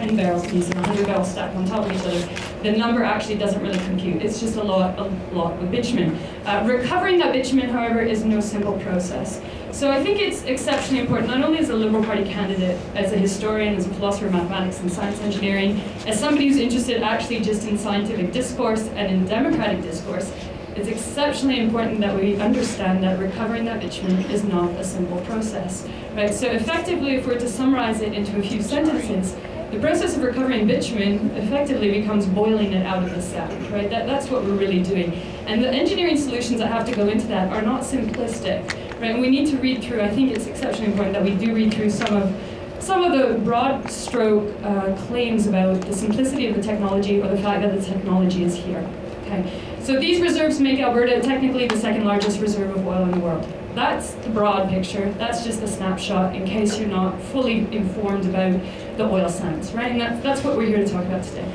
10 barrel piece and 100 barrels stacked on top of each other, the number actually doesn't really compute. It's just a lot of bitumen. Recovering that bitumen, however, is no simple process. So I think it's exceptionally important, not only as a Liberal Party candidate, as a historian, as a philosopher of mathematics and science engineering, as somebody who's interested actually just in scientific discourse and in democratic discourse, it's exceptionally important that we understand that recovering that bitumen is not a simple process, right? So effectively, if we're to summarize it into a few sentences, the process of recovering bitumen effectively becomes boiling it out of the sand, right? That's what we're really doing. And the engineering solutions that have to go into that are not simplistic, right? And we need to read through, I think it's exceptionally important that we do read through some of the broad stroke claims about the simplicity of the technology or the fact that the technology is here, okay? So these reserves make Alberta technically the second largest reserve of oil in the world. That's the broad picture. That's just a snapshot in case you're not fully informed about the oil sands, right? And that's what we're here to talk about today.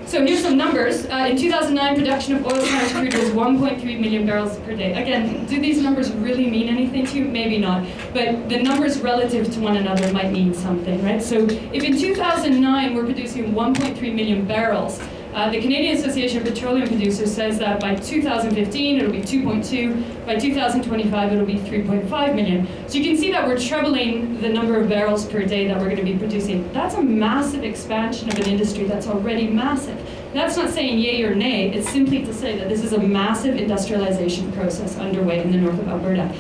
So here's some numbers. In 2009, production of oil sands crude was 1.3 million barrels per day. Again, do these numbers really mean anything to you? Maybe not. But the numbers relative to one another might mean something, right? So if in 2009 we're producing 1.3 million barrels, the Canadian Association of Petroleum Producers says that by 2015 it'll be 2.2, by 2025 it'll be 3.5 million. So you can see that we're trebling the number of barrels per day that we're going to be producing. That's a massive expansion of an industry that's already massive. That's not saying yay or nay, it's simply to say that this is a massive industrialization process underway in the north of Alberta.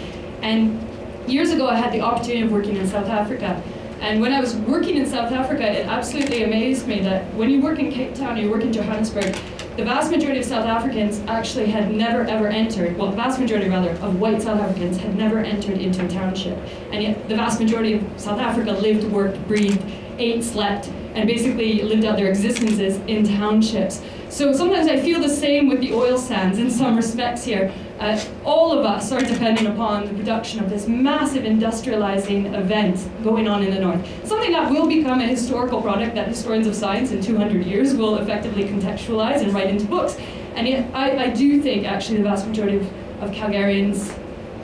And years ago I had the opportunity of working in South Africa. And when I was working in South Africa, it absolutely amazed me that when you work in Cape Town or you work in Johannesburg, the vast majority of South Africans actually had never ever entered, well, the vast majority rather, of white South Africans had never entered into a township. And yet the vast majority of South Africa lived, worked, breathed, ate, slept, and basically lived out their existences in townships. So sometimes I feel the same with the oil sands in some respects here. All of us are dependent upon the production of this massive industrializing event going on in the north. Something that will become a historical product that historians of science in 200 years will effectively contextualize and write into books. And yet I do think actually the vast majority of Calgarians,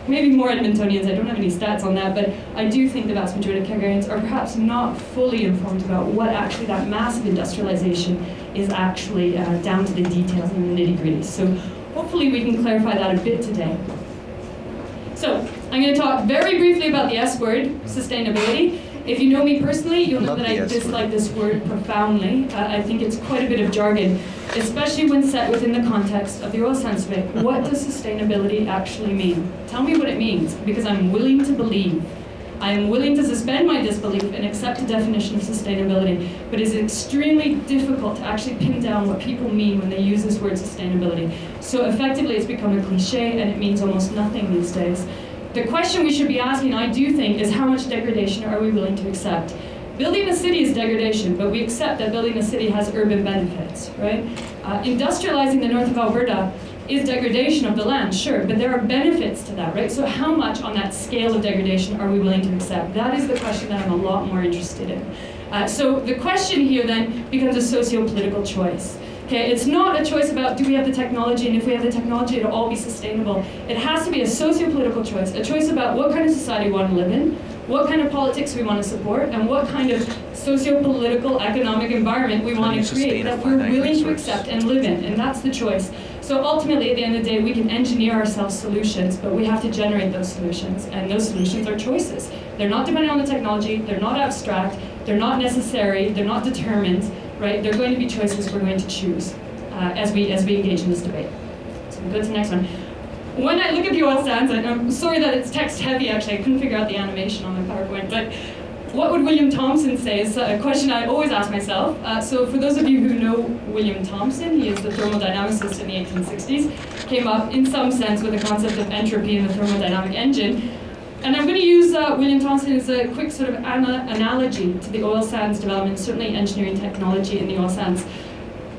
maybe more Edmontonians, I don't have any stats on that, but I do think the vast majority of Calgarians are perhaps not fully informed about what actually that massive industrialization is actually down to the details and the nitty-gritty. So hopefully we can clarify that a bit today. So I'm going to talk very briefly about the S word, sustainability. If you know me personally, you'll know that I dislike this word profoundly. I think it's quite a bit of jargon, especially when set within the context of the oil sands debate. What does sustainability actually mean? Tell me what it means, because I'm willing to believe. I am willing to suspend my disbelief and accept a definition of sustainability, but it's extremely difficult to actually pin down what people mean when they use this word sustainability. So effectively it's become a cliche and it means almost nothing these days. The question we should be asking, I do think, is how much degradation are we willing to accept? Building a city is degradation, but we accept that building a city has urban benefits, right? Industrializing the north of Alberta is degradation of the land, sure, but there are benefits to that, right? So how much on that scale of degradation are we willing to accept? That is the question that I'm a lot more interested in. So the question here then becomes a socio-political choice. Okay, it's not a choice about do we have the technology, and if we have the technology it'll all be sustainable. It has to be a socio-political choice, a choice about what kind of society we want to live in, what kind of politics we want to support, and what kind of socio-political economic environment we want to create that we're willing to accept and live in, and that's the choice. So ultimately, at the end of the day, we can engineer ourselves solutions, but we have to generate those solutions, and those solutions are choices. They're not dependent on the technology, they're not abstract, they're not necessary, they're not determined, right? They're going to be choices we're going to choose as we engage in this debate. So we'll go to the next one. When I look at the oil sands, and I'm sorry that it's text heavy actually, I couldn't figure out the animation on my PowerPoint, but what would William Thomson say is a question I always ask myself. So for those of you who know William Thomson, he is the thermodynamicist in the 1860s, came up in some sense with the concept of entropy in the thermodynamic engine. And I'm going to use William Thomson as a quick sort of analogy to the oil sands development, certainly engineering technology in the oil sands.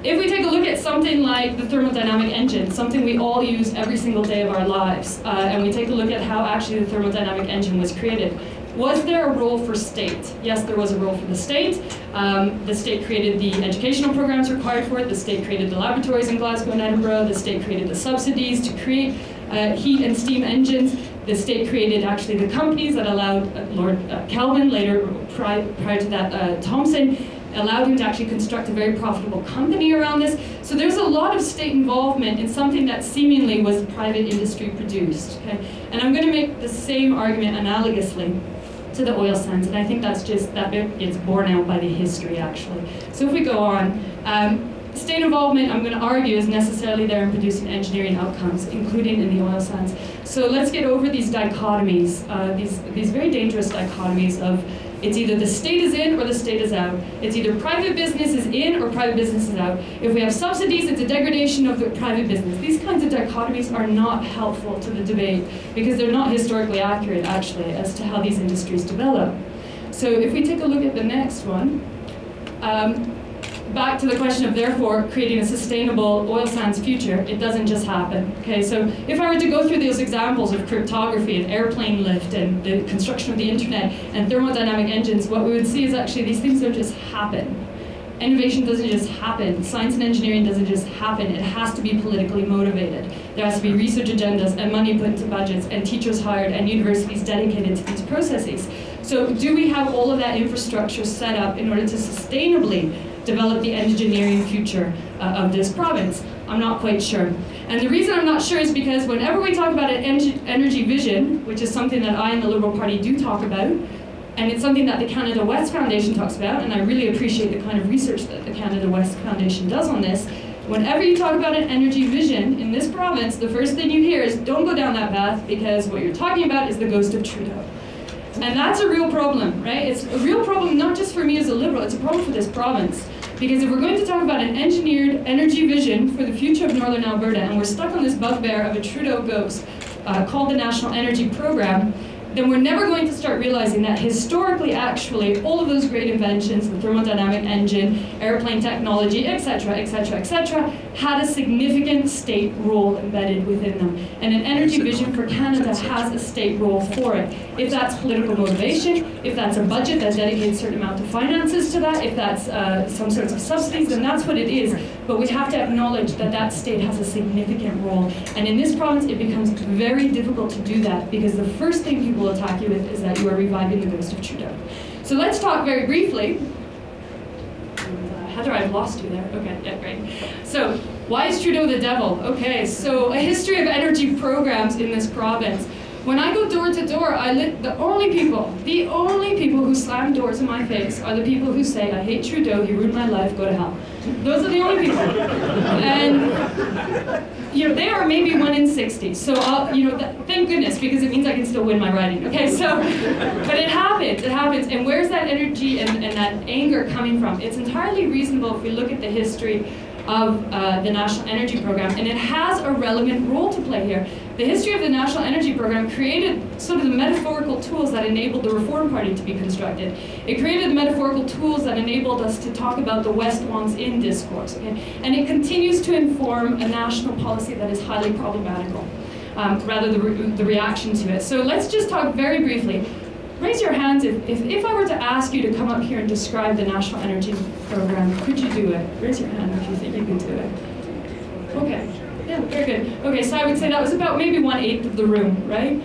If we take a look at something like the thermodynamic engine, something we all use every single day of our lives, and we take a look at how actually the thermodynamic engine was created, was there a role for state? Yes, there was a role for the state. The state created the educational programs required for it. The state created the laboratories in Glasgow and Edinburgh. The state created the subsidies to create heat and steam engines. The state created actually the companies that allowed Lord Kelvin, later prior to that Thomson, allowed him to actually construct a very profitable company around this. So there's a lot of state involvement in something that seemingly was private industry produced. Okay? And I'm going to make the same argument analogously to the oil sands, and I think that's just, that bit gets borne out by the history actually. So if we go on, state involvement, I'm going to argue, is necessarily there in producing engineering outcomes, including in the oil sands. So let's get over these dichotomies, these very dangerous dichotomies of it's either the state is in or the state is out. It's either private business is in or private business is out. If we have subsidies, it's a degradation of the private business. These kinds of dichotomies are not helpful to the debate because they're not historically accurate, actually, as to how these industries develop. So if we take a look at the next one, back to the question of, therefore, creating a sustainable oil sands future, it doesn't just happen. Okay, so if I were to go through those examples of cryptography and airplane lift and the construction of the internet and thermodynamic engines, what we would see is actually these things don't just happen. Innovation doesn't just happen. Science and engineering doesn't just happen. It has to be politically motivated. There has to be research agendas and money put into budgets and teachers hired and universities dedicated to these processes. So do we have all of that infrastructure set up in order to sustainably develop the engineering future of this province? I'm not quite sure. And the reason I'm not sure is because whenever we talk about an energy vision, which is something that I and the Liberal Party do talk about, and it's something that the Canada West Foundation talks about, and I really appreciate the kind of research that the Canada West Foundation does on this, whenever you talk about an energy vision in this province, the first thing you hear is, don't go down that path, because what you're talking about is the ghost of Trudeau. And that's a real problem, right? It's a real problem not just for me as a Liberal, it's a problem for this province. Because if we're going to talk about an engineered energy vision for the future of Northern Alberta, and we're stuck on this bugbear of a Trudeau ghost called the National Energy Program, then we're never going to start realizing that historically, actually, all of those great inventions, the thermodynamic engine, airplane technology, etc., etc., etc., had a significant state role embedded within them. And an energy vision for Canada has a state role for it. If that's political motivation, if that's a budget that dedicates a certain amount of finances to that, if that's some sorts of subsidies, then that's what it is. But we have to acknowledge that that state has a significant role. And in this province, it becomes very difficult to do that because the first thing people will attack you with is that you are reviving the ghost of Trudeau. So let's talk very briefly. Heather, I've lost you there. Okay, yeah, great. So, why is Trudeau the devil? Okay, so a history of energy programs in this province. When I go door to door, the only people who slam doors in my face are the people who say, I hate Trudeau, he ruined my life, go to hell. Those are the only people. And, they are maybe 1 in 60. So, thank goodness, because it means I can still win my riding. Okay, so, but it happens. And where's that energy and that anger coming from? It's entirely reasonable if we look at the history of the National Energy Program, and it has a relevant role to play here. The history of the National Energy Program created sort of the metaphorical tools that enabled the Reform Party to be constructed. It created the metaphorical tools that enabled us to talk about the West wants in discourse, okay? And it continues to inform a national policy that is highly problematical, rather the reaction to it. So let's just talk very briefly. Raise your hands if I were to ask you to come up here and describe the National Energy Program, could you do it? Raise your hand if you think you can do it. Okay, yeah, very good. Okay, so I would say that was about maybe 1/8 of the room, right?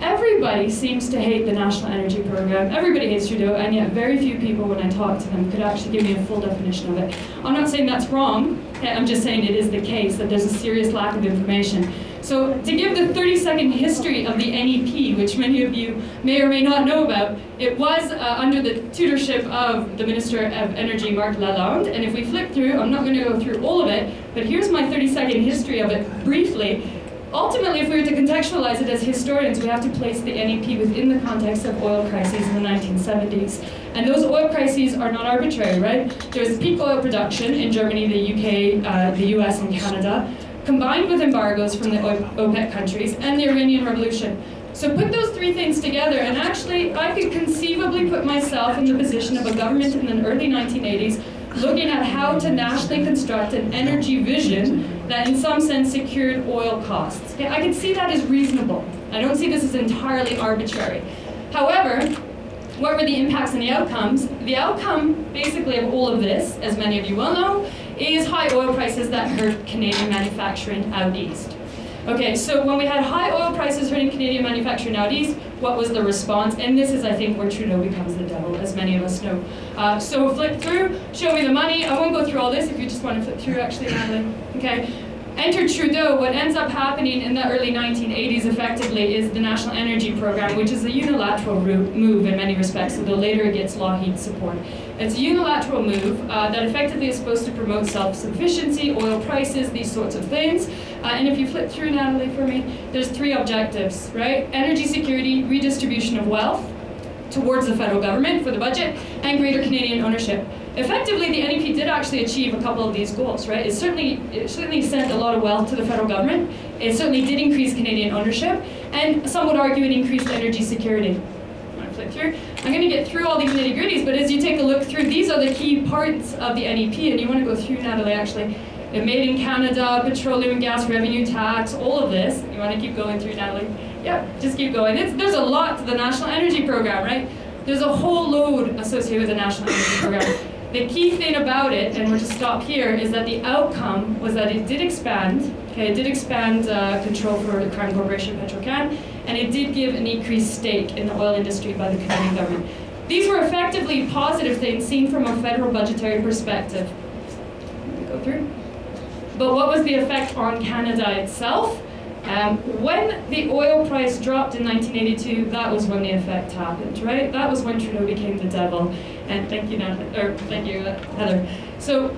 Everybody seems to hate the National Energy Program. Everybody hates Trudeau, and yet very few people, when I talk to them, could actually give me a full definition of it. I'm not saying that's wrong. I'm just saying it is the case that there's a serious lack of information. So to give the 30-second history of the NEP, which many of you may or may not know about, it was under the tutorship of the Minister of Energy, Marc Lalonde, and if we flip through, I'm not going to go through all of it, but here's my 30-second history of it briefly. Ultimately, if we were to contextualize it as historians, we have to place the NEP within the context of oil crises in the 1970s. And those oil crises are not arbitrary, right? There's peak oil production in Germany, the UK, the US, and Canada, combined with embargoes from the OPEC countries and the Iranian Revolution. So put those three things together, and actually I could conceivably put myself in the position of a government in the early 1980s looking at how to nationally construct an energy vision that in some sense secured oil costs. Okay, I can see that as reasonable. I don't see this as entirely arbitrary. However, what were the impacts and the outcomes? The outcome, basically, of all of this, as many of you well know, is high oil prices that hurt Canadian manufacturing out east. Okay, so when we had high oil prices hurting Canadian manufacturing out east, what was the response? And this is, I think, where Trudeau becomes the devil, as many of us know. So flip through, show me the money. I won't go through all this if you just want to flip through, actually, Natalie. Okay. Enter Trudeau. What ends up happening in the early 1980s, effectively, is the National Energy Program, which is a unilateral move in many respects, although later it gets Lockheed support. It's a unilateral move that effectively is supposed to promote self-sufficiency, oil prices, these sorts of things. And if you flip through, Natalie, for me, there's three objectives, right? Energy security, redistribution of wealth towards the federal government for the budget, and greater Canadian ownership. Effectively, the NEP did actually achieve a couple of these goals, right? It certainly sent a lot of wealth to the federal government. It certainly did increase Canadian ownership, and some would argue it increased energy security. I'm going to flip through. I'm going to get through all these nitty-gritties, but as you take a look through, these are the key parts of the NEP, and you want to go through, Natalie, actually. It made in Canada, petroleum and gas revenue tax, all of this. You want to keep going through, Natalie? Yep, just keep going. There's a lot to the National Energy Program, right? There's a whole load associated with the National Energy Program. The key thing about it, and we'll just stop here, is that the outcome was that it did expand. Okay, it did expand control for the Crown Corporation Petrocan, and it did give an increased stake in the oil industry by the Canadian government. These were effectively positive things seen from a federal budgetary perspective. Go through. But what was the effect on Canada itself? When the oil price dropped in 1982, that was when the effect happened, right? That was when Trudeau became the devil. And thank you, Heather. So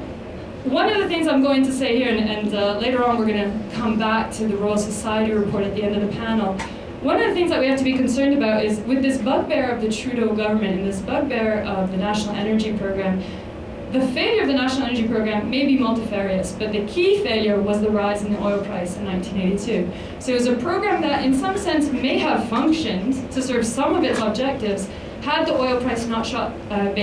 one of the things I'm going to say here, and later on we're going to come back to the Royal Society report at the end of the panel. One of the things that we have to be concerned about is with this bugbear of the Trudeau government and this bugbear of the National Energy Program, the failure of the National Energy Program may be multifarious, but the key failure was the rise in the oil price in 1982. So it was a program that in some sense may have functioned to serve some of its objectives had the oil price not had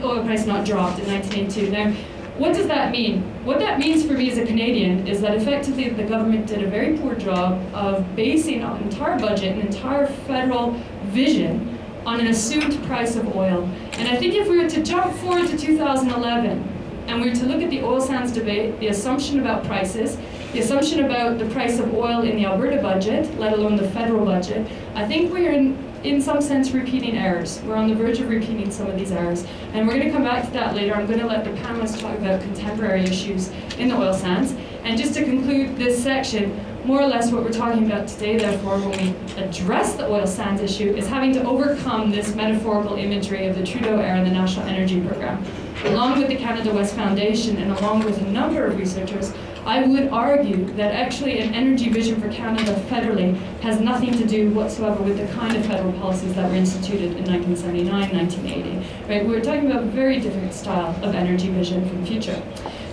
the oil price not dropped in 1982. Now, what does that mean? What that means for me as a Canadian is that effectively the government did a very poor job of basing an entire budget, an entire federal vision on an assumed price of oil. And I think if we were to jump forward to 2011 and we were to look at the oil sands debate, the assumption about prices, the assumption about the price of oil in the Alberta budget, let alone the federal budget, I think we're in some sense repeating errors. We're on the verge of repeating some of these errors. And we're going to come back to that later. I'm going to let the panelists talk about contemporary issues in the oil sands. And just to conclude this section, more or less what we're talking about today, therefore, when we address the oil sands issue, is having to overcome this metaphorical imagery of the Trudeau era and the National Energy Program. Along with the Canada West Foundation and along with a number of researchers, I would argue that actually an energy vision for Canada federally has nothing to do whatsoever with the kind of federal policies that were instituted in 1979, 1980. Right? We're talking about a very different style of energy vision for the future.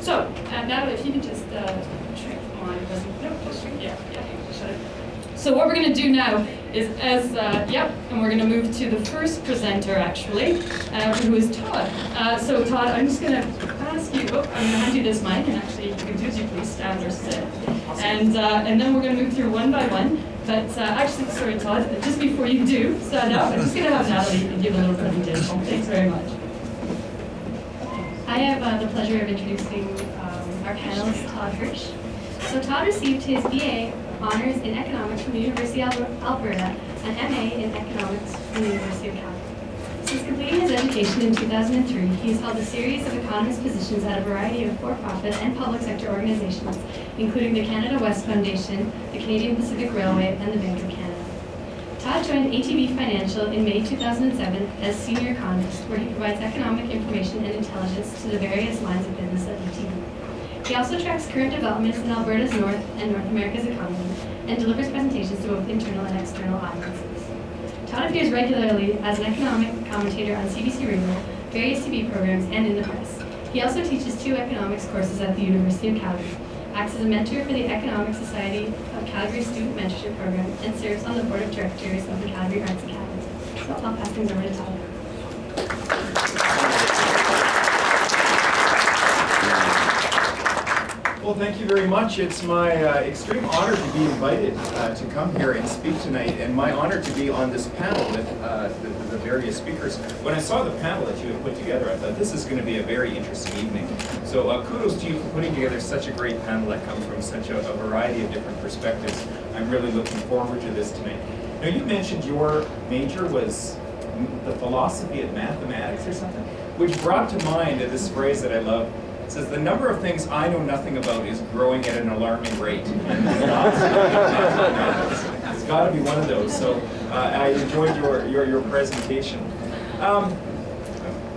So, Natalie, if you could just shrink on, shut it. So what we're going to do now is, and we're going to move to the first presenter, actually, who is Todd. So Todd, I'm just going to ask you, I'm going to hand you this mic, and actually you can do as you please, stand or sit. And then we're going to move through one by one. But actually, sorry Todd, just before you do stand up, I'm just going to have Natalie give a little presentation. Thanks very much. I have the pleasure of introducing our panelist, Todd Hirsch. So Todd received his BA Honours in Economics from the University of Alberta and MA in Economics from the University of Calgary. Since completing his education in 2003, he has held a series of economist positions at a variety of for-profit and public sector organizations, including the Canada West Foundation, the Canadian Pacific Railway, and the Bank of Canada. Todd joined ATB Financial in May 2007 as senior economist, where he provides economic information and intelligence to the various lines of business at ATB. He also tracks current developments in Alberta's North and North America's economy and delivers presentations to both internal and external audiences. Todd appears regularly as an economic commentator on CBC Radio, various TV programs, and in the press. He also teaches 2 economics courses at the University of Calgary, acts as a mentor for the Economic Society of Calgary Student Mentorship Program, and serves on the board of directors of the Calgary Arts Academy. So I'll pass things over to Todd. Well, thank you very much. It's my extreme honor to be invited to come here and speak tonight, and my honor to be on this panel with the various speakers. When I saw the panel that you had put together, I thought this is going to be a very interesting evening. So kudos to you for putting together such a great panel that comes from such a variety of different perspectives. I'm really looking forward to this tonight. Now, you mentioned your major was the philosophy of mathematics or something, which brought to mind this phrase that I love. It says, the number of things I know nothing about is growing at an alarming rate. And it's got to be one of those. So I enjoyed your presentation. A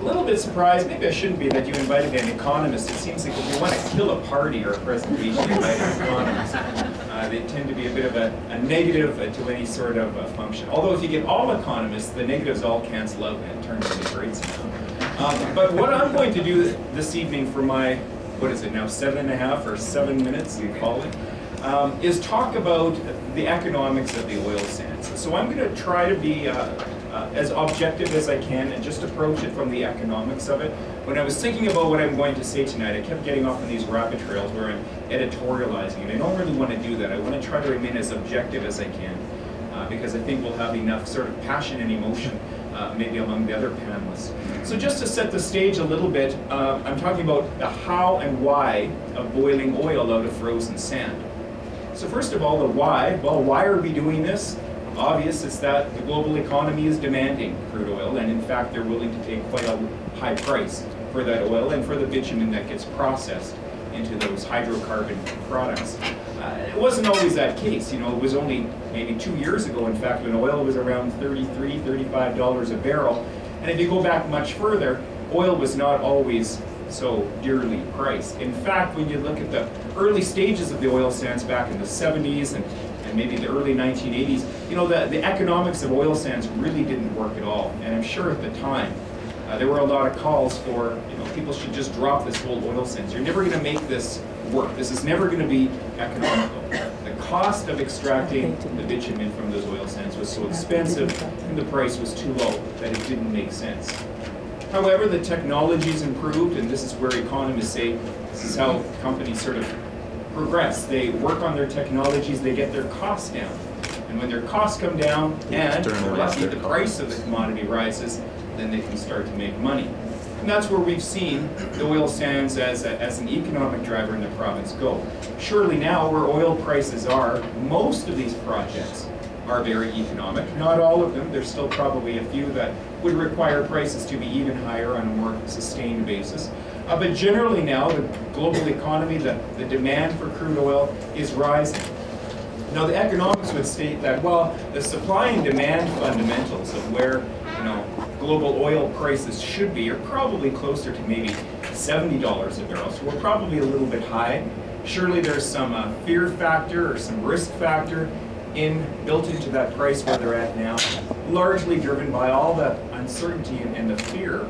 little bit surprised, maybe I shouldn't be, that you invited an economist. It seems like if you want to kill a party or a presentation, you invite an economist. They tend to be a bit of a negative to any sort of function. Although if you get all economists, the negatives all cancel out and it turns into great somehow. But what I'm going to do this evening for my, what is it now, 7.5 or 7 minutes, you call it, is talk about the economics of the oil sands. So I'm going to try to be as objective as I can and just approach it from the economics of it. When I was thinking about what I'm going to say tonight, I kept getting off on these rabbit trails where I'm editorializing, and I don't really want to do that. I want to try to remain as objective as I can, because I think we'll have enough sort of passion and emotion maybe among the other panelists. So just to set the stage a little bit, I'm talking about the how and why of boiling oil out of frozen sand. So first of all, the why. Well, why are we doing this? Obvious, it's that the global economy is demanding crude oil, and in fact they're willing to pay quite a high price for that oil and for the bitumen that gets processed into those hydrocarbon products. It wasn't always that case. You know, it was only maybe 2 years ago, in fact, when oil was around $33, $35 a barrel. And if you go back much further, oil was not always so dearly priced. In fact, when you look at the early stages of the oil sands back in the 70s and maybe the early 1980s, you know, the economics of oil sands really didn't work at all. And I'm sure at the time, there were a lot of calls for, you know, people should just drop this whole oil sands. You're never going to make this work. This is never going to be economical. The cost of extracting the bitumen from those oil sands was so expensive and the price was too low that it didn't make sense. However, the technology's improved, and this is where economists say this is how companies sort of progress. They work on their technologies, they get their costs down. And when their costs come down and the price of the commodity rises, then they can start to make money. And that's where we've seen the oil sands as an economic driver in the province go. Surely now, where oil prices are, most of these projects are very economic. Not all of them. There's still probably a few that would require prices to be even higher on a more sustained basis. But generally now, the global economy, the demand for crude oil is rising. Now, the economics would state that, well, the supply and demand fundamentals of where, you know, global oil prices should be are probably closer to maybe $70 a barrel. So we're probably a little bit high. Surely there's some fear factor or some risk factor built into that price where they're at now, largely driven by all the uncertainty and the fear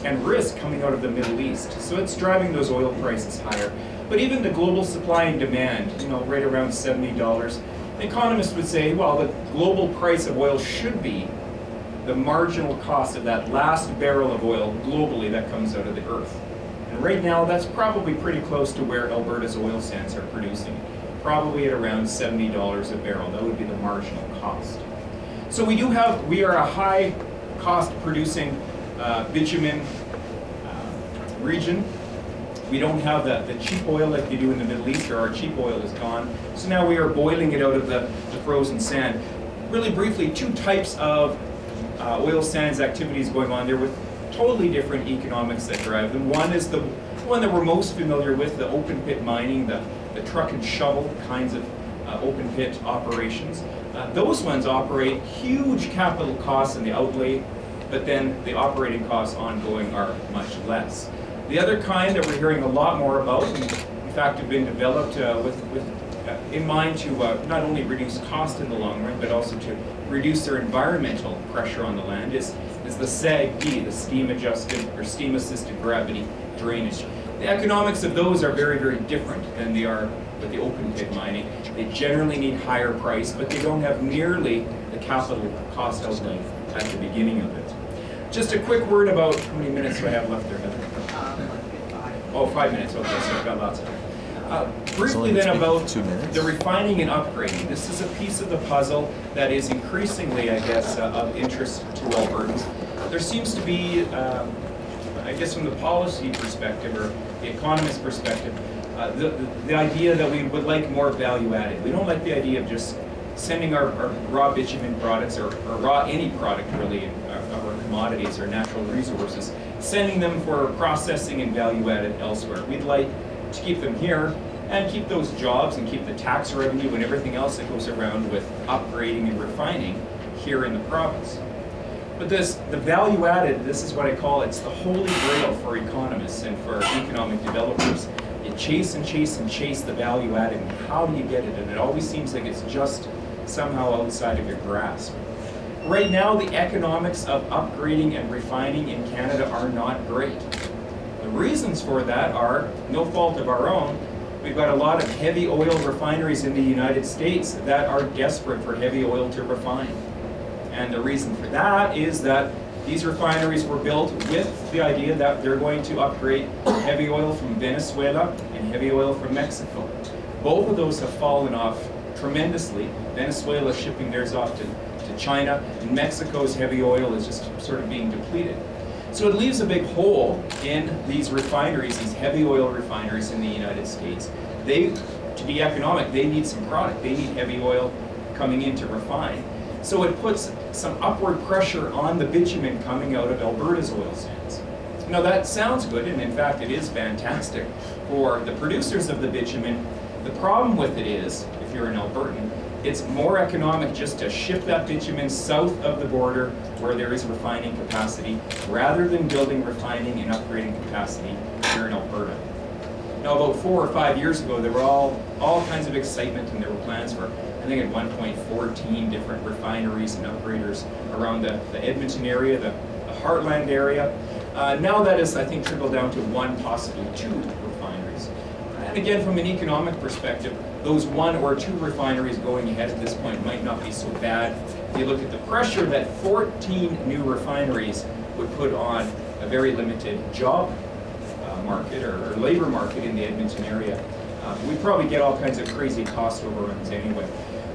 and risk coming out of the Middle East. So it's driving those oil prices higher. But even the global supply and demand, you know, right around $70, economists would say, well, the global price of oil should be the marginal cost of that last barrel of oil globally that comes out of the earth. And right now, that's probably pretty close to where Alberta's oil sands are producing, probably at around $70 a barrel. That would be the marginal cost. So we are a high cost producing bitumen region. We don't have the cheap oil like they do in the Middle East, or our cheap oil is gone. So now we are boiling it out of the frozen sand. Really briefly, two types of oil sands activities going on there with totally different economics that drive them. One is the one that we're most familiar with, the open pit mining, the truck and shovel kinds of open pit operations. Those ones operate huge capital costs in the outlay, but then the operating costs ongoing are much less. The other kind that we're hearing a lot more about, and in fact have been developed in mind to not only reduce cost in the long run, but also to reduce their environmental pressure on the land, is the SAGD, the steam-adjusted or steam-assisted gravity drainage. The economics of those are very, very different than they are with the open pit mining. They generally need higher price, but they don't have nearly the capital cost outlay at the beginning of it. Just a quick word about, how many minutes do I have left there, Heather? Oh, 5 minutes, okay, so I've got lots of time. Briefly then about the refining and upgrading. This is a piece of the puzzle that is increasingly, I guess, of interest to Albertans. There seems to be, I guess from the policy perspective or the economist perspective, the idea that we would like more value added. We don't like the idea of just sending our raw bitumen products or raw any product really, our commodities or natural resources, sending them for processing and value added elsewhere. We'd like to keep them here and keep those jobs and keep the tax revenue and everything else that goes around with upgrading and refining here in the province. But the value added, this is what I call it's the holy grail for economists and for economic developers. You chase and chase and chase the value added, and how do you get it? And it always seems like it's just somehow outside of your grasp. Right now, the economics of upgrading and refining in Canada are not great. The reasons for that are no fault of our own. We've got a lot of heavy oil refineries in the United States that are desperate for heavy oil to refine. And the reason for that is that these refineries were built with the idea that they're going to upgrade heavy oil from Venezuela and heavy oil from Mexico. Both of those have fallen off tremendously. Venezuela is shipping theirs off to China, and Mexico's heavy oil is just sort of being depleted. So it leaves a big hole in these refineries, these heavy oil refineries in the United States. To be economic, they need some product. They need heavy oil coming in to refine. So it puts some upward pressure on the bitumen coming out of Alberta's oil sands. Now that sounds good, and in fact it is fantastic for the producers of the bitumen. The problem with it is, if you're an Albertan, it's more economic just to ship that bitumen south of the border where there is refining capacity, rather than building refining and upgrading capacity here in Alberta. Now about 4 or 5 years ago, there were all kinds of excitement, and there were plans for, I think at one point, 14 different refineries and upgraders around the Edmonton area, the Heartland area. Now that is, I think, trickled down to 1, possibly 2 refineries. And again, from an economic perspective, those 1 or 2 refineries going ahead at this point might not be so bad. If you look at the pressure that 14 new refineries would put on a very limited job market or labor market in the Edmonton area, we'd probably get all kinds of crazy cost overruns anyway.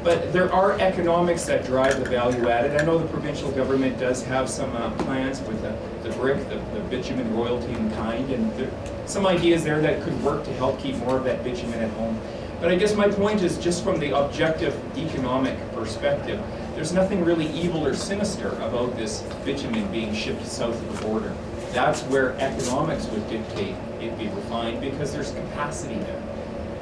But there are economics that drive the value added. I know the provincial government does have some plans with the brick, the bitumen royalty in kind, and there are some ideas there that could work to help keep more of that bitumen at home. But I guess my point is, just from the objective economic perspective, there's nothing really evil or sinister about this bitumen being shipped south of the border. That's where economics would dictate it be refined, because there's capacity there.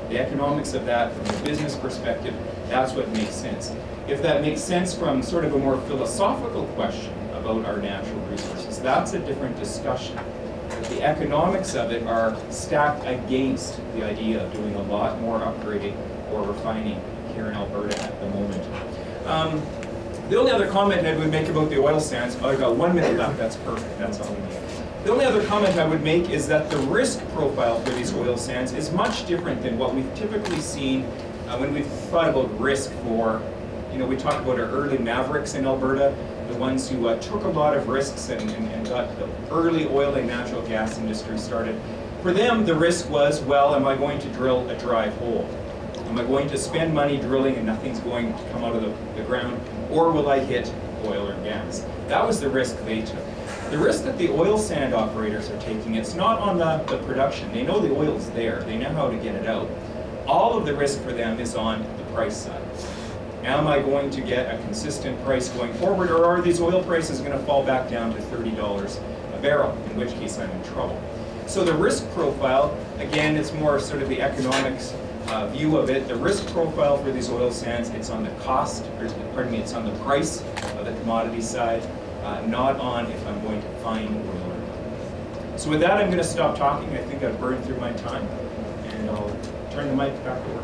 The economics of that, from a business perspective, that's what makes sense. If that makes sense from sort of a more philosophical question about our natural resources, that's a different discussion. But the economics of it are stacked against the idea of doing a lot more upgrading or refining here in Alberta at the moment. The only other comment I would make about the oil sands, I've got 1 minute left, that's perfect, that's all we need. The only other comment I would make is that the risk profile for these oil sands is much different than what we've typically seen when we've thought about risk for, we talk about our early mavericks in Alberta, the ones who took a lot of risks and got the early oil and natural gas industry started. For them, the risk was, well, am I going to drill a dry hole? Am I going to spend money drilling and nothing's going to come out of the ground? Or will I hit oil or gas? That was the risk they took. The risk that the oil sand operators are taking, it's not on the production. They know the oil's there. They know how to get it out. All of the risk for them is on the price side. Am I going to get a consistent price going forward, or are these oil prices going to fall back down to $30 a barrel, in which case I'm in trouble? So the risk profile, again, it's more sort of the economics view of it. The risk profile for these oil sands, it's on the cost, or pardon me, it's on the price of the commodity side, not on if I'm going to find oil or not. So with that, I'm going to stop talking. I think I've burned through my time, and I'll turn the mic back over.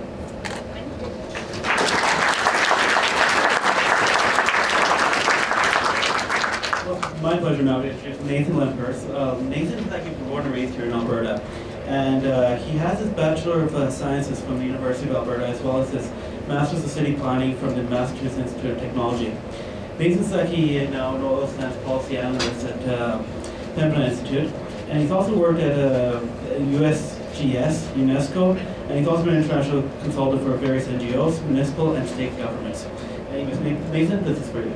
Well, my pleasure now to introduce Nathan Lemphers. Nathan is actually born and raised here in Alberta, and he has his Bachelor of Sciences from the University of Alberta, as well as his Master's of City Planning from the Massachusetts Institute of Technology. Nathan's actually now an oil sands policy analyst at Pembina Institute, and he's also worked at USGS, UNESCO, And he's also been an international consultant for various NGOs, municipal and state governments. Anyways, Nathan, this is for you.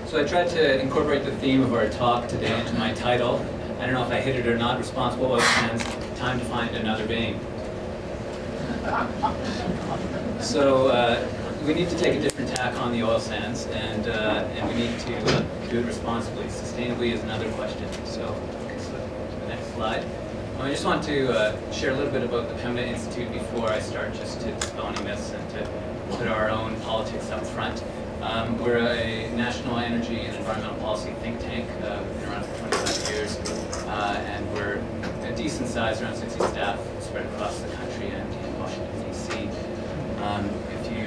So I tried to incorporate the theme of our talk today into my title. I don't know if I hit it or not. Responsible oil sands, time to find another vein. So we need to take a different tack on the oil sands, and we need to do it responsibly. Sustainably is another question. So the next slide. I just want to share a little bit about the Pembina Institute before I start, just to dispel any myths and to put our own politics up front. We're a national energy and environmental policy think tank. We've been around for 25 years, and we're a decent size, around 60 staff, spread across the country and in Washington, D.C. If you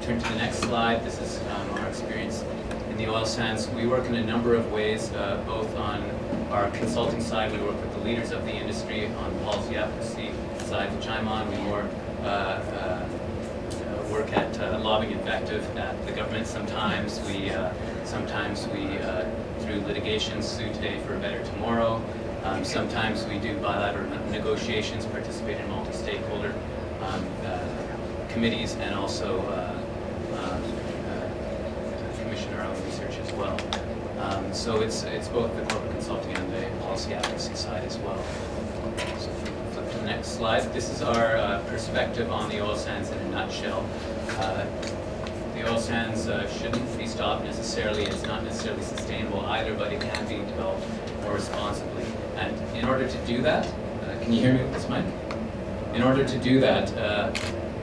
turn to the next slide, this is our experience in the oil sands. We work in a number of ways, both on our consulting side. We work with the leaders of the industry. On the policy advocacy side, which I'm on, we more work at lobbying invective at the government. Sometimes we through litigation sue today for a better tomorrow. Sometimes we do bilateral negotiations, participate in multi-stakeholder committees, and also commission our own research as well. So it's both the corporate consulting and the policy advocacy side as well. So if you flip to the next slide, this is our perspective on the oil sands in a nutshell. The oil sands shouldn't be stopped necessarily. It's not necessarily sustainable either, but it can be developed more responsibly. And in order to do that, can you hear me with this mic? In order to do that,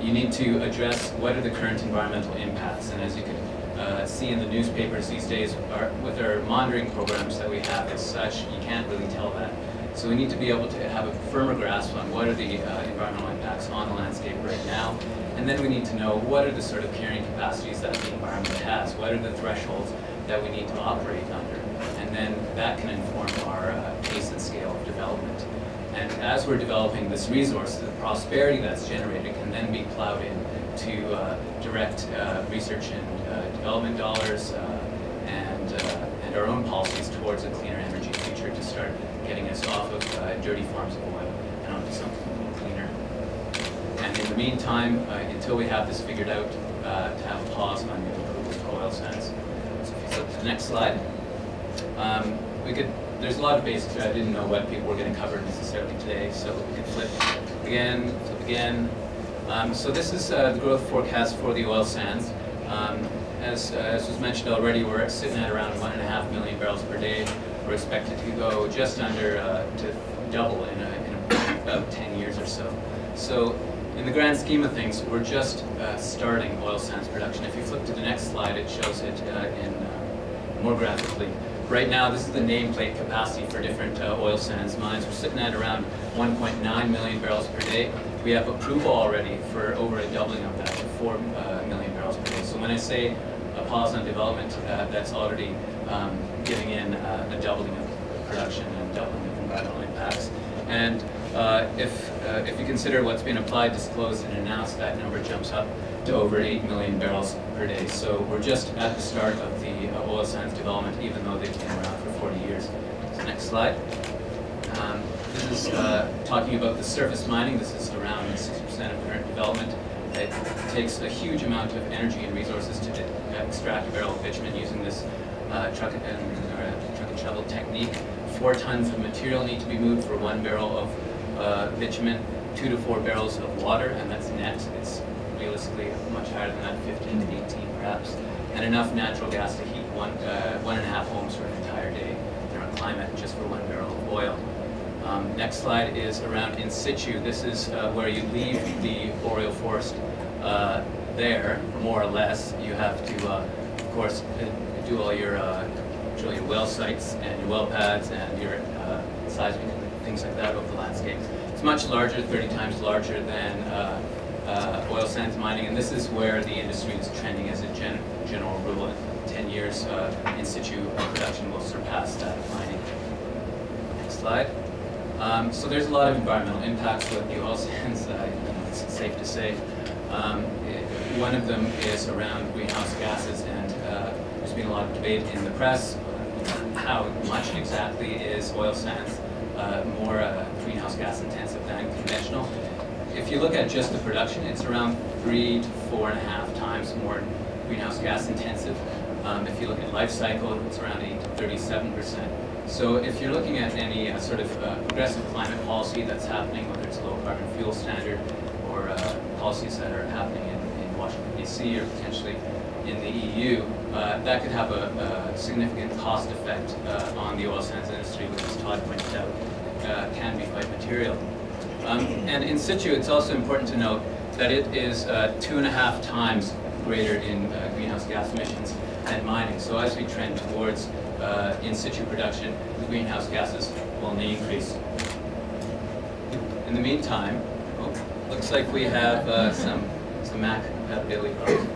you need to address what are the current environmental impacts. And as you can see in the newspapers these days, with our monitoring programs that we have as such, you can't really tell that. So we need to be able to have a firmer grasp on what are the environmental impacts on the landscape right now. And then we need to know what are the sort of carrying capacities that the environment has, what are the thresholds that we need to operate under. And then that can inform our pace and scale of development. And as we're developing this resource, the prosperity that's generated can then be plowed in to direct research and development dollars and our own policies towards a cleaner energy future to start getting us off of dirty forms of oil and onto something a little cleaner. And in the meantime, until we have this figured out, to have a pause on new approvals for oil sands. So if you flip to the next slide, there's a lot of basics that I didn't know what people were going to cover necessarily today, so we could flip again. So this is the growth forecast for the oil sands. As was mentioned already, we're sitting at around 1.5 million barrels per day. We're expected to go just under to double in about 10 years or so. So in the grand scheme of things, we're just starting oil sands production. If you flip to the next slide, it shows it more graphically. Right now, this is the nameplate capacity for different oil sands mines. We're sitting at around 1.9 million barrels per day. We have approval already for over a doubling of that to 4 million barrels per day. So when I say a pause on development, that's already giving in a doubling of production and doubling of environmental impacts. And if you consider what's been applied, disclosed, and announced, that number jumps up to over 8 million barrels per day. So we're just at the start of the oil sands development, even though they've been around for 40 years. So next slide. This is talking about the surface mining. This is around 60% of current development. It takes a huge amount of energy and resources to extract a barrel of bitumen using this truck and shovel technique. 4 tons of material need to be moved for 1 barrel of bitumen, 2 to 4 barrels of water, and that's net. It's realistically much higher than that, 15 to 18 perhaps, and enough natural gas to heat 1.5 homes for an entire day in our climate just for 1 barrel of oil. Next slide is around in situ. This is where you leave the boreal forest there, more or less. You have to, of course, do all your drill your well sites and your well pads and your seismic and things like that over the landscape. It's much larger, 30 times larger than oil sands mining, and this is where the industry is trending as a general rule. In 10 years, in situ production will surpass that of mining. Next slide. So there's a lot of environmental impacts with the oil sands, it's safe to say. One of them is around greenhouse gases, and there's been a lot of debate in the press. How much exactly is oil sands more greenhouse gas intensive than conventional? If you look at just the production, it's around 3 to 4.5 times more greenhouse gas intensive. If you look at life cycle, it's around 8 to 37%. So if you're looking at any sort of aggressive climate policy that's happening, whether it's low carbon fuel standard or policies that are happening in Washington, D.C. or potentially in the EU, that could have a significant cost effect on the oil sands industry, which, as Todd pointed out, can be quite material. And in situ, it's also important to note that it is 2.5 times greater in greenhouse gas emissions than mining. So as we trend towards in situ production, the greenhouse gases will only increase. In the meantime, looks like we have some Mac compatibility problems.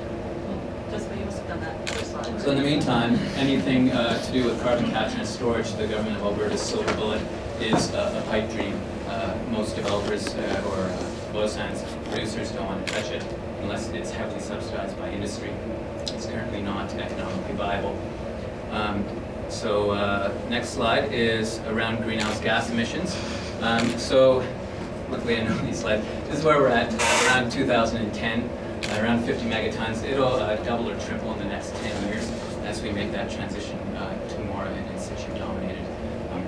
You must have done that first slide. So in the meantime, anything to do with carbon capture and storage, the government of Alberta's silver bullet is a pipe dream. Most developers or oil sands producers don't want to touch it unless it's heavily subsidized by industry. It's currently not economically viable. Next slide is around greenhouse gas emissions. Luckily I know these slides. This is where we're at around 2010, around 50 megatons. It'll double or triple in the next 10 years as we make that transition to more of an in situ dominated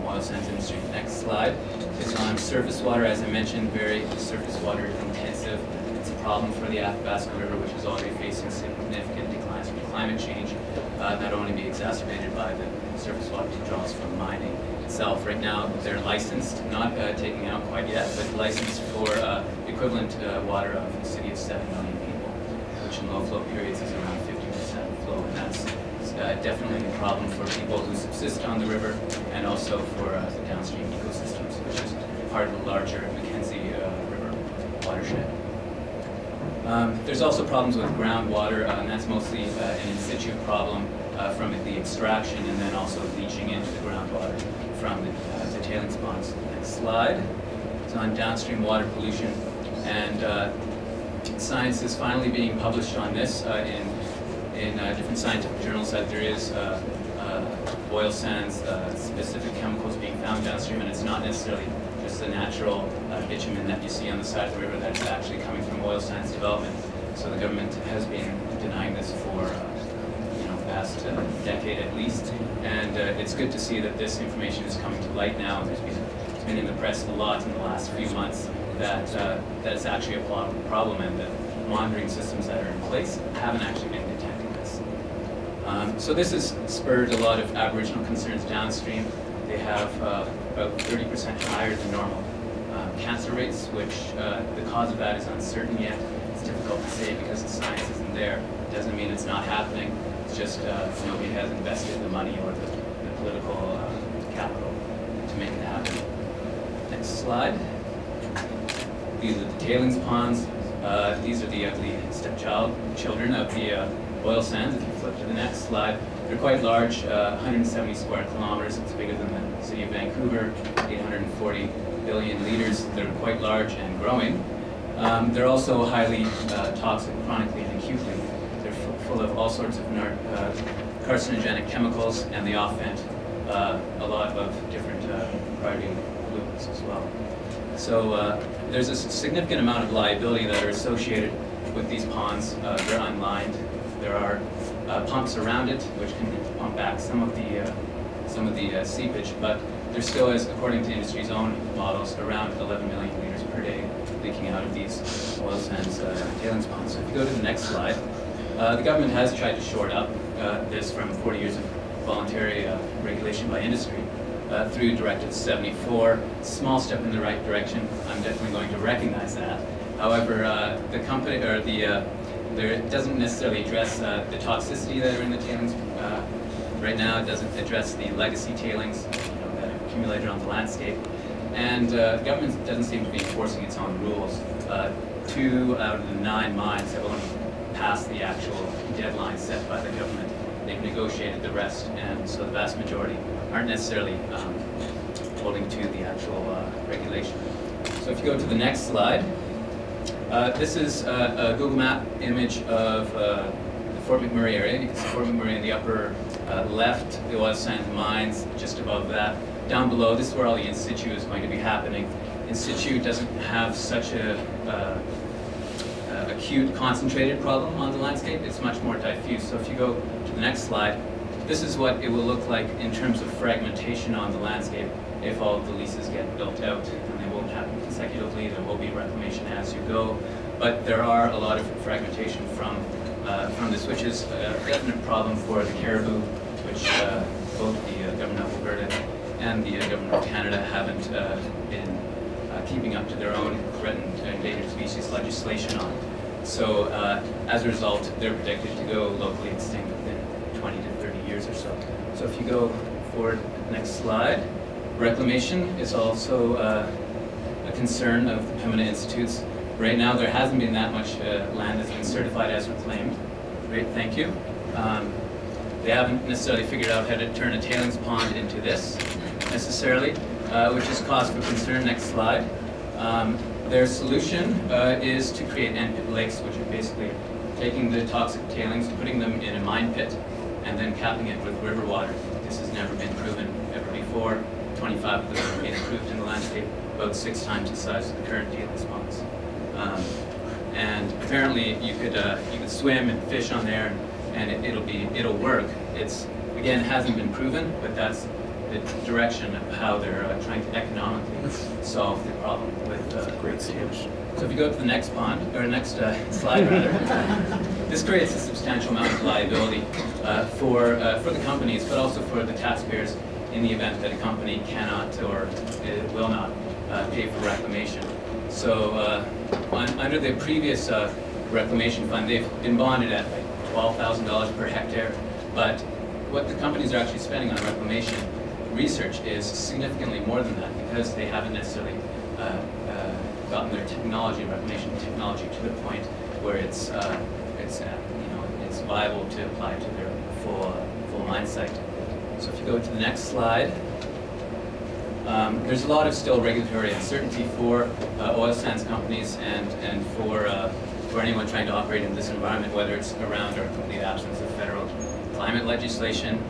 oil sands industry. Next slide is on surface water. As I mentioned, very surface water intensive. It's a problem for the Athabasca River, which is already facing significant declines from climate change, not only be exacerbated by the surface water withdrawals from mining itself. Right now, they're licensed, not taking out quite yet, but licensed for equivalent water of a city of 7 million people, which in low flow periods is around 50% flow, and that's definitely a problem for people who subsist on the river, and also for the downstream ecosystems, which is part of the larger Mackenzie River watershed. There's also problems with groundwater, and that's mostly an in situ problem from the extraction and then also leaching into the groundwater from the tailings ponds. Next slide. It's on downstream water pollution, and science is finally being published on this in different scientific journals, that there is oil sands, specific chemicals being found downstream, and it's not necessarily just the natural bitumen that you see on the side of the river that's actually coming from oil sands development. So the government has been denying this for past decade at least, and it's good to see that this information is coming to light now. It's been in the press a lot in the last few months that it's actually a problem, and the monitoring systems that are in place haven't actually been detecting this. So this has spurred a lot of Aboriginal concerns downstream. They have about 30% higher than normal cancer rates, which the cause of that is uncertain yet. It's difficult to say because the science isn't there. It doesn't mean it's not happening. It's just nobody has invested the money or the political capital to make it happen. Next slide. These are the tailings ponds. These are the ugly stepchildren of the oil sands. If you flip to the next slide, they're quite large, 170 square kilometers. It's bigger than the city of Vancouver, 840 billion liters. They're quite large and growing. They're also highly toxic, chronically and acutely. They're full of all sorts of carcinogenic chemicals, and they offend a lot of different priority pollutants as well. So there's a significant amount of liability that are associated with these ponds. They're unlined. There are pumps around it, which can pump back some of the seepage, but there still is, according to industry's own models, around 11 million liters per day leaking out of these oil sands tailings ponds. So if you go to the next slide, the government has tried to shore up this from 40 years of voluntary regulation by industry through Directive 74. Small step in the right direction. I'm definitely going to recognize that. However, the company or it doesn't necessarily address the toxicity that are in the tailings. Right now, it doesn't address the legacy tailings that have accumulated on the landscape, and the government doesn't seem to be enforcing its own rules. 2 out of the 9 mines have only passed the actual deadline set by the government. They've negotiated the rest, and so the vast majority aren't necessarily holding to the actual regulation. So if you go to the next slide, This is a Google Map image of the Fort McMurray area. You can see Fort McMurray in the upper left, the oil sands mines just above that. Down below, this is where all the in situ is going to be happening. In situ doesn't have such a acute concentrated problem on the landscape. It's much more diffuse. So if you go to the next slide, this is what it will look like in terms of fragmentation on the landscape if all of the leases get built out. And they won't happen consecutively. There will be reclamation as you go. But there are a lot of fragmentation from this, which is a definite problem for the caribou, which both the government of Alberta and the government of Canada haven't been keeping up to their own threatened endangered species legislation on. So as a result, they're predicted to go locally extinct within 20 to 30 years or so. So if you go forward, next slide. Reclamation is also a concern of the Pembina Institutes. Right now, there hasn't been that much land that's been certified as reclaimed. Great, thank you. They haven't necessarily figured out how to turn a tailings pond into this, necessarily, which is cause for concern. Next slide. Their solution is to create end-pit lakes, which are basically taking the toxic tailings, putting them in a mine pit, and then capping it with river water. This has never been proven ever before. 25 of them have been approved in the landscape, about 6 times the size of the current tailings ponds. And apparently you could swim and fish on there, and it'll work. It's, again, hasn't been proven, but that's the direction of how they're trying to economically solve the problem with great solution. So if you go to the next pond, or next slide rather, this creates a substantial amount of liability for the companies, but also for the taxpayers in the event that a company cannot or will not pay for reclamation. So under the previous reclamation fund, they've been bonded at like $12,000 per hectare, but what the companies are actually spending on reclamation research is significantly more than that, because they haven't necessarily gotten their technology, reclamation technology, to the point where it's viable to apply to their full mine site. So if you go to the next slide, there's a lot of still regulatory uncertainty for oil sands companies and for anyone trying to operate in this environment, whether it's around or complete absence of federal climate legislation,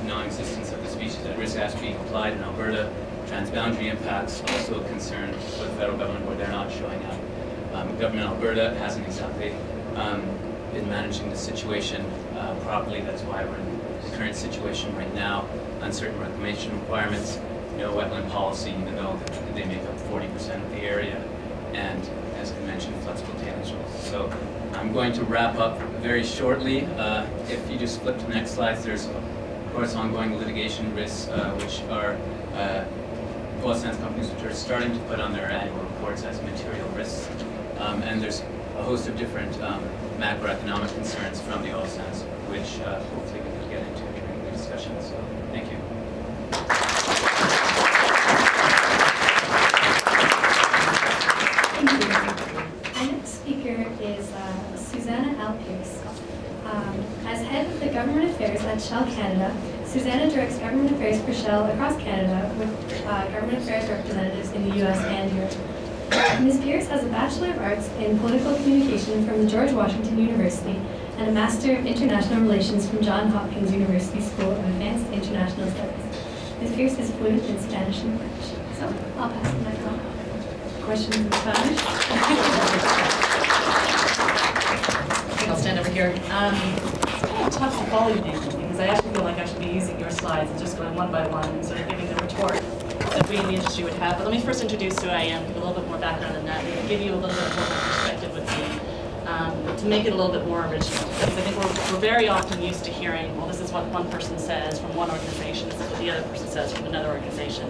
non-existence of the species at risk as being applied in Alberta, transboundary impacts, also a concern for the federal government where they're not showing up. Government of Alberta hasn't exactly been managing the situation properly. That's why we're in the current situation right now. Uncertain reclamation requirements, no wetland policy, even though they make up 40% of the area, and as I mentioned, flexible tailings rules. So I'm going to wrap up very shortly. If you just flip to the next slides, there's of course ongoing litigation risks, which are oil sands companies which are starting to put on their annual reports as material risks. And there's a host of different macroeconomic concerns from the oil sands, which hopefully we can get into during the discussion. So thank you. Our next speaker is Susannah Pierce. As head of the Government Affairs at Shell Canada, Susannah directs government affairs for Shell across Canada with government affairs representatives in the U.S. and Europe. Ms. Pierce has a Bachelor of Arts in Political Communication from the George Washington University and a Master of International Relations from Johns Hopkins University School of Advanced International Studies. Ms. Pierce is fluent in Spanish and French. So I'll pass the microphone. Questions in Spanish? I'll stand over here. It's kind of tough to follow you, Nathan, because I actually feel like I should be using your slides and just going one by one and sort of giving the retort that we in the industry would have. But let me first introduce who I am, give a little bit more background than that, and give you a little bit more perspective with me, to make it a little bit more original. Because I think we're very often used to hearing, well, this is what one person says from one organization, this is what the other person says from another organization.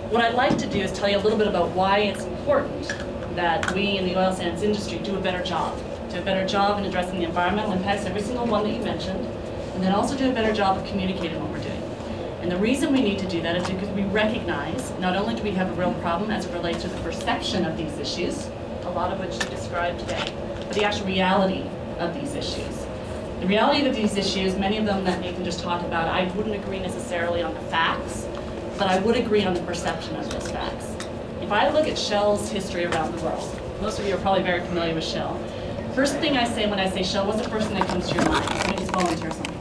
What I'd like to do is tell you a little bit about why it's important that we in the oil sands industry do a better job. Do a better job in addressing the environmental impacts, every single one that you mentioned, and then also do a better job of communicating what we're doing. And the reason we need to do that is because we recognize not only do we have a real problem as it relates to the perception of these issues, a lot of which you described today, but the actual reality of these issues. The reality of these issues, many of them that Nathan just talked about, I wouldn't agree necessarily on the facts, but I would agree on the perception of those facts. If I look at Shell's history around the world, most of you are probably very familiar with Shell. First thing I say when I say Shell, what's the first thing that comes to your mind? Let me just volunteer something.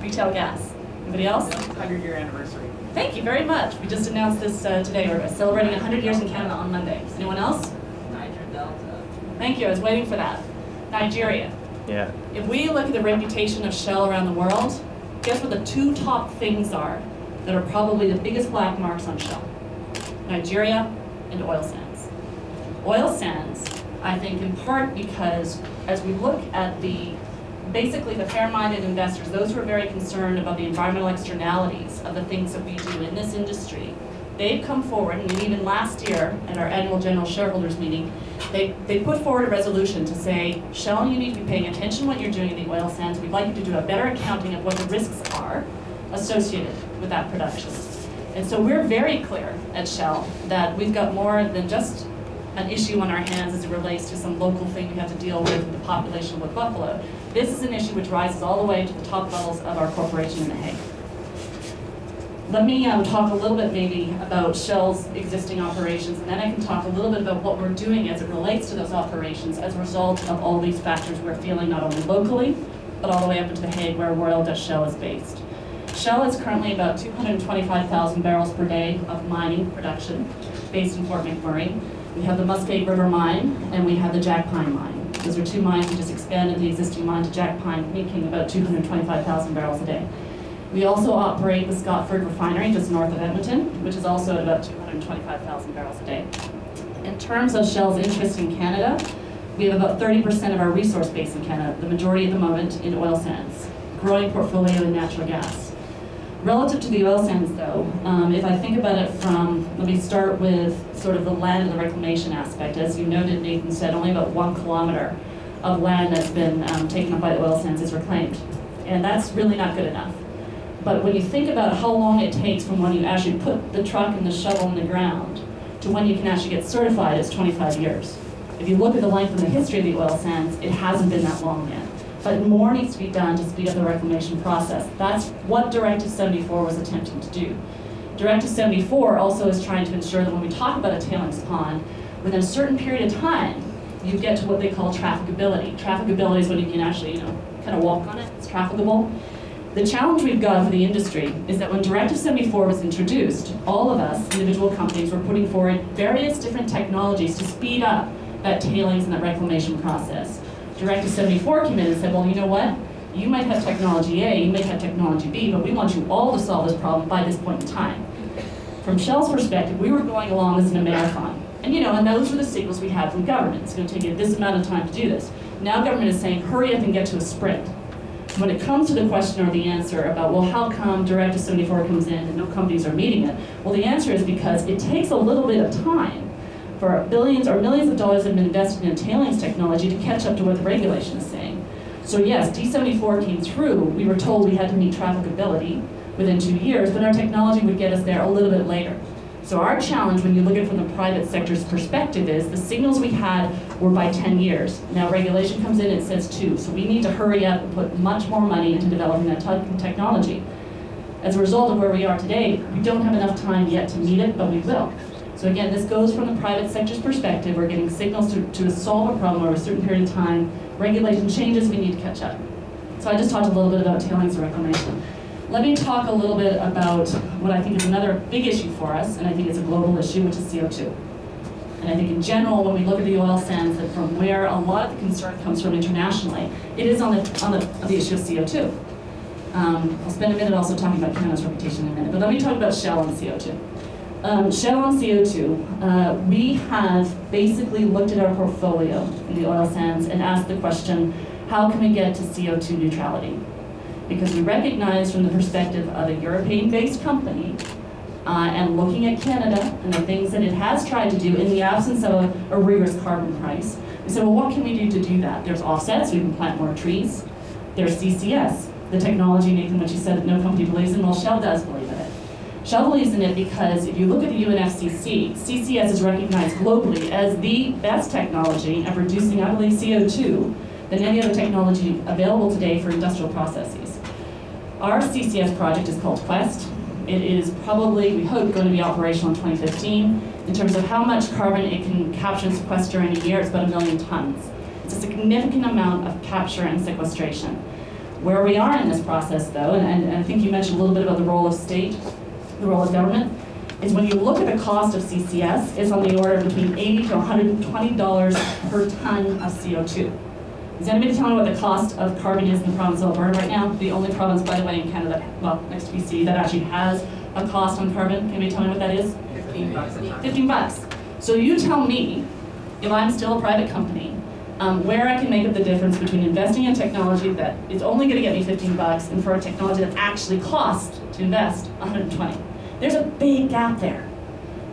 Retail gas. Anybody else? 100-year anniversary. Thank you very much. We just announced this today. We're celebrating 100 years in Canada on Monday. Anyone else? Niger Delta. Thank you. I was waiting for that. Nigeria. Yeah. If we look at the reputation of Shell around the world, guess what the two top things are that are probably the biggest black marks on Shell? Nigeria and oil sands. Oil sands, I think in part because as we look at basically the fair-minded investors, those who are very concerned about the environmental externalities of the things that we do in this industry, they've come forward, and even last year at our annual general shareholders meeting, they put forward a resolution to say, Shell, you need to be paying attention to what you're doing in the oil sands. We'd like you to do a better accounting of what the risks are associated with that production. And so we're very clear at Shell that we've got more than just an issue on our hands as it relates to some local thing we have to deal with the population with buffalo. This is an issue which rises all the way to the top levels of our corporation in The Hague. Let me talk a little bit maybe about Shell's existing operations, and then I can talk a little bit about what we're doing as it relates to those operations as a result of all these factors we're feeling not only locally, but all the way up into The Hague where Royal Dutch Shell is based. Shell is currently about 225,000 barrels per day of mining production based in Fort McMurray. We have the Muscate River Mine and we have the Jack Pine Mine. Those are two mines. We just expanded the existing mine to Jack Pine, making about 225,000 barrels a day. We also operate the Scotford Refinery just north of Edmonton, which is also at about 225,000 barrels a day. In terms of Shell's interest in Canada, we have about 30% of our resource base in Canada, the majority at the moment in oil sands, growing portfolio in natural gas. Relative to the oil sands though, if I think about it let me start with sort of the land and the reclamation aspect. As you noted, Nathan said, only about 1 kilometer of land that's been taken up by the oil sands is reclaimed. And that's really not good enough. But when you think about how long it takes from when you actually put the truck and the shovel in the ground to when you can actually get certified, it's 25 years. If you look at the length and the history of the oil sands, it hasn't been that long yet. But more needs to be done to speed up the reclamation process. That's what Directive 74 was attempting to do. Directive 74 also is trying to ensure that when we talk about a tailings pond, within a certain period of time, you get to what they call trafficability. Trafficability is when you can actually, kind of walk on it. It's trafficable. The challenge we've got for the industry is that when Directive 74 was introduced, all of us, individual companies, were putting forward various different technologies to speed up that tailings and that reclamation process. Directive 74 came in and said, well, you know what? You might have technology A, you may have technology B, but we want you all to solve this problem by this point in time. From Shell's perspective, we were going along as in a marathon. And those were the signals we had from government. It's going to take you this amount of time to do this. Now government is saying, hurry up and get to a sprint. When it comes to the question or the answer about, well, how come Directive 74 comes in and no companies are meeting it? Well, the answer is because it takes a little bit of time for billions or millions of dollars that have been invested in tailings technology to catch up to what the regulation is saying. So yes, D74 came through. We were told we had to meet trafficability within 2 years, but our technology would get us there a little bit later. So our challenge, when you look at it from the private sector's perspective, is the signals we had were by 10 years. Now regulation comes in, it says 2. So we need to hurry up and put much more money into developing that type of technology. As a result of where we are today, we don't have enough time yet to meet it, but we will. So again, this goes from the private sector's perspective. We're getting signals to solve a problem over a certain period of time. Regulation changes, we need to catch up. So I just talked a little bit about tailings and reclamation. Let me talk a little bit about what I think is another big issue for us, and I think it's a global issue, which is CO2. And I think in general, when we look at the oil sands, that from where a lot of the concern comes from internationally, it is on the issue of CO2. I'll spend a minute also talking about Canada's reputation in a minute, but let me talk about Shell and CO2. Shell on CO2, we have basically looked at our portfolio in the oil sands and asked the question, how can we get to CO2 neutrality? Because we recognize from the perspective of a European-based company and looking at Canada and the things that it has tried to do in the absence of a rigorous carbon price, we said, well, what can we do to do that? There's offsets, we can plant more trees. There's CCS, the technology, Nathan, which you said that no company believes in, well, Shell does believe in it. Shell believes in it because if you look at the UNFCCC, CCS is recognized globally as the best technology at reducing, I believe, CO2 than any other technology available today for industrial processes. Our CCS project is called Quest. It is probably, we hope, going to be operational in 2015. In terms of how much carbon it can capture and sequester in a year, it's about 1 million tons. It's a significant amount of capture and sequestration. Where we are in this process, though, and I think you mentioned a little bit about the role of state, the role of government, is when you look at the cost of CCS, it's on the order of between $80 to $120 per ton of CO2. Does anybody tell me what the cost of carbon is in the province of Alberta right now? The only province, by the way, in Canada, well, next to BC, that actually has a cost on carbon. Can anybody tell me what that is? 15 bucks a ton. 15 bucks. So you tell me, if I'm still a private company, where I can make up the difference between investing in technology that is only going to get me 15 bucks and for a technology that actually costs to invest 120. There's a big gap there.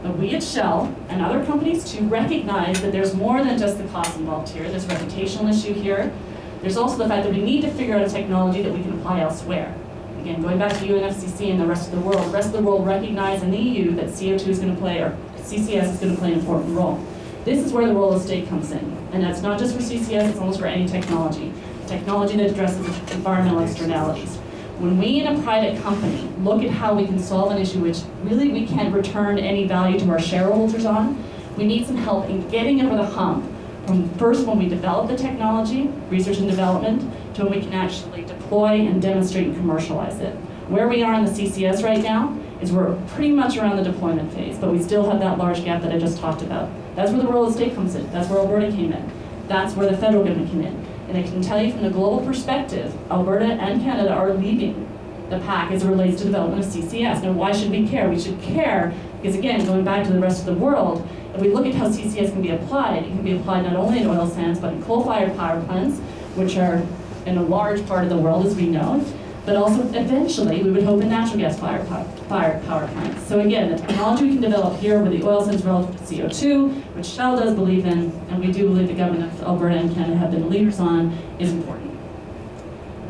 But we at Shell and other companies too recognize that there's more than just the cost involved here. There's a reputational issue here. There's also the fact that we need to figure out a technology that we can apply elsewhere. Again, going back to UNFCCC and the rest of the rest of the world recognize in the EU that CO2 is going to play, or CCS is going to play an important role. This is where the role of state comes in. And that's not just for CCS, it's almost for any technology. Technology that addresses environmental externalities. When we in a private company look at how we can solve an issue which really we can't return any value to our shareholders on, we need some help in getting over the hump from first when we develop the technology, research and development, to when we can actually deploy and demonstrate and commercialize it. Where we are in the CCS right now is we're pretty much around the deployment phase, but we still have that large gap that I just talked about. That's where the role of state comes in. That's where Alberta came in. That's where the federal government came in. And I can tell you from the global perspective, Alberta and Canada are leading the pack as it relates to development of CCS. Now, why should we care? We should care because, again, going back to the rest of the world, if we look at how CCS can be applied, it can be applied not only in oil sands, but in coal-fired power plants, which are in a large part of the world, as we know, but also eventually, we would hope, in natural gas-fired power plants. So again, the technology we can develop here with the oil sands relative to CO2, which Shell does believe in, and we do believe the government of Alberta and Canada have been leaders on, is important.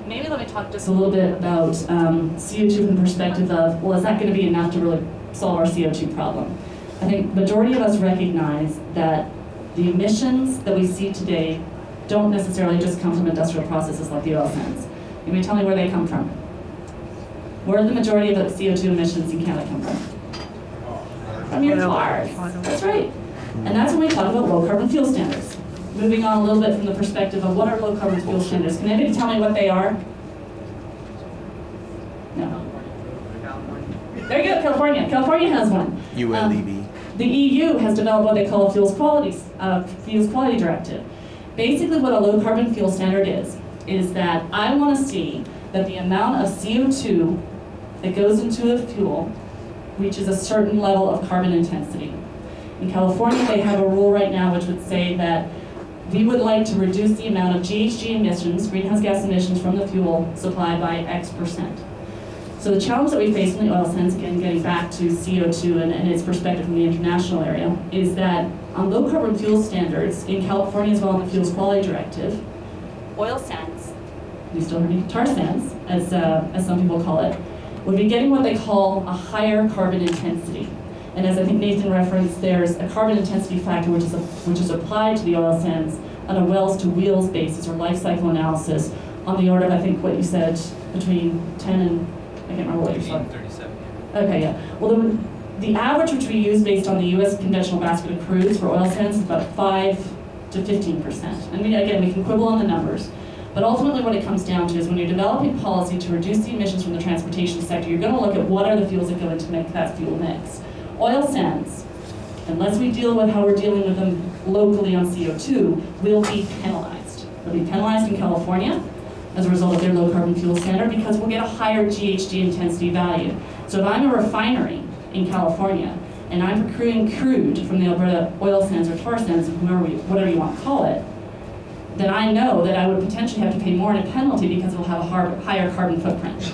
Maybe let me talk just a little bit about CO2 from the perspective of, well, is that going to be enough to really solve our CO2 problem? I think the majority of us recognize that the emissions that we see today don't necessarily just come from industrial processes like the oil sands. You may tell me where they come from. Where do the majority of the CO2 emissions in Canada come from? From your cars. That's right. And that's when we talk about low carbon fuel standards. Moving on a little bit from the perspective of what are low carbon fuel standards. Can anybody tell me what they are? No. There you go, California. California has one. ULEB. The EU has developed what they call a fuels quality directive. Basically what a low carbon fuel standard is that I want to see that the amount of CO2 that goes into a fuel reaches a certain level of carbon intensity. In California, they have a rule right now which would say that we would like to reduce the amount of GHG emissions, greenhouse gas emissions from the fuel supply by X%. So the challenge that we face in the oil sands, again getting back to CO2 and its perspective from the international area, is that on low carbon fuel standards in California as well in the Fuels Quality Directive, oil sands, you still heard me, tar sands, as some people call it, would be getting what they call a higher carbon intensity. And as I think Nathan referenced, there's a carbon intensity factor which is applied to the oil sands on a wells to wheels basis or life cycle analysis on the order of, I think what you said, between 10 and, I can't remember what you said. 37. Okay, yeah. Well, the average which we use based on the U.S. conventional basket of crudes for oil sands is about 5 to 15%. And again, we can quibble on the numbers. But ultimately what it comes down to is when you're developing policy to reduce the emissions from the transportation sector, you're going to look at what are the fuels that go into make that fuel mix. Oil sands, unless we deal with how we're dealing with them locally on CO2, will be penalized. They'll be penalized in California as a result of their low carbon fuel standard because we'll get a higher GHG intensity value. So if I'm a refinery in California and I'm procuring crude from the Alberta oil sands or tar sands, whatever you want to call it, then I know that I would potentially have to pay more in a penalty because it will have a higher carbon footprint.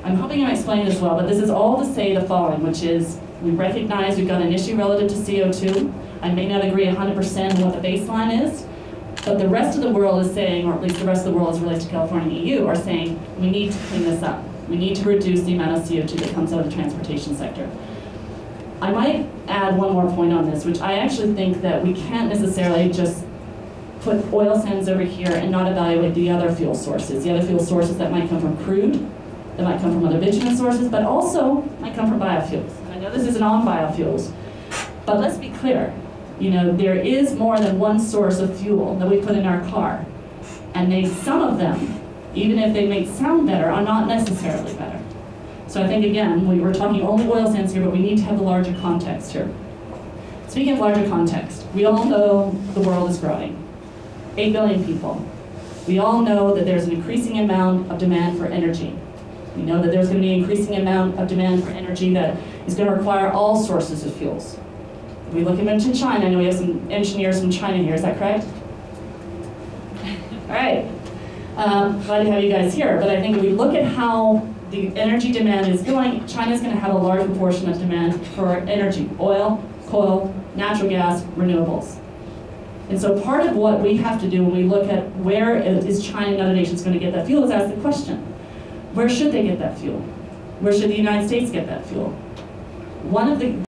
I'm hoping I'm explaining this well, but this is all to say the following, which is we recognize we've got an issue relative to CO2. I may not agree 100% on what the baseline is, but the rest of the world is saying, or at least the rest of the world as it relates to California and EU, are saying we need to clean this up. We need to reduce the amount of CO2 that comes out of the transportation sector. I might add one more point on this, which I actually think that we can't necessarily just put oil sands over here and not evaluate the other fuel sources. The other fuel sources that might come from crude, that might come from other bitumen sources, but also might come from biofuels. And I know this isn't on biofuels, but let's be clear. You know, there is more than one source of fuel that we put in our car. And some of them, even if they may sound better, are not necessarily better. So I think, again, we were talking only oil sands here, but we need to have the larger context here. Speaking of larger context, we all know the world is growing. 8 billion people. We all know that there's an increasing amount of demand for energy. We know that there's going to be an increasing amount of demand for energy that is going to require all sources of fuels. If we look into China, I know we have some engineers from China here, is that correct? All right. Glad to have you guys here, but I think if we look at how the energy demand is going, China's going to have a large proportion of demand for energy, oil, coal, natural gas, renewables. And so part of what we have to do when we look at where is China and other nations going to get that fuel is ask the question, where should they get that fuel? Where should the United States get that fuel? One of the